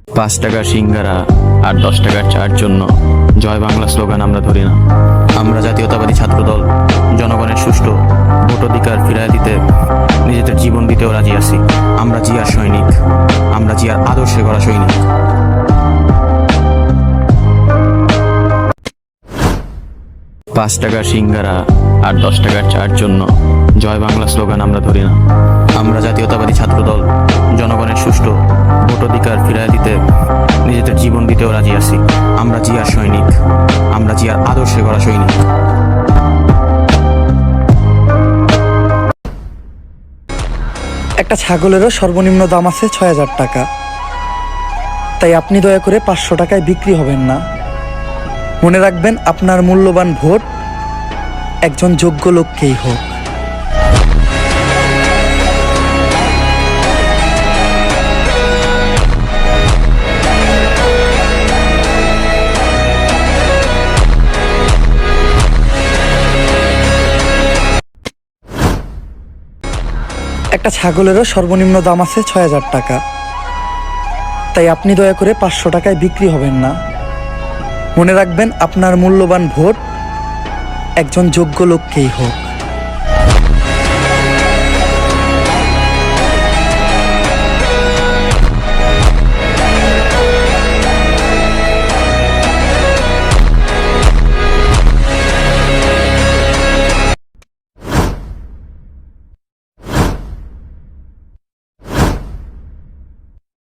5 টাকার সিঙ্গারা আর 10 টাকার চার জন্য জয় বাংলা স্লোগান আমরা ধরি না। আমরা জাতীয়তাবাদী ছাত্রদল জনগণের সুষ্ঠু ভোটাধিকার ফিরিয়ে দিতে নিজেদের জীবন দিতেও রাজি আছি। আমরা জিয়ার সৈনিক, আমরা জিয়ার আদর্শে গড়া সৈনিক। 5 টাকার সিঙ্গারা আর 10 টাকার চার জন্য জয় বাংলা স্লোগান আমরা ধরি না। আমরা জাতীয়তাবাদী ছাত্রদল জনগণের সুষ্ঠু ভোটাধিকার ফিরিয়ে দিতে নিজেদের জীবন দিতেও রাজি আছি। আমরা জিয়ার সৈনিক, আমরা জিয়ার আদর্শে গড়া সৈনিক। একটা ছাগলেরও সর্বনিম্ন দাম আছে ৬,০০০ টাকা। তাই আপনি দয়া করে ৫০০ টাকায় বিক্রি হবেন না। মনে রাখবেন, আপনার মূল্যবান ভোট একজন যোগ্য লোককেই হোক। একটা ছাগলেরও সর্বনিম্ন দাম আছে ৬,০০০ টাকা। তাই আপনি দয়া করে ৫০০ টাকায় বিক্রি হবেন না। মনে রাখবেন, আপনার মূল্যবান ভোট একজন যোগ্য লোককেই হোক।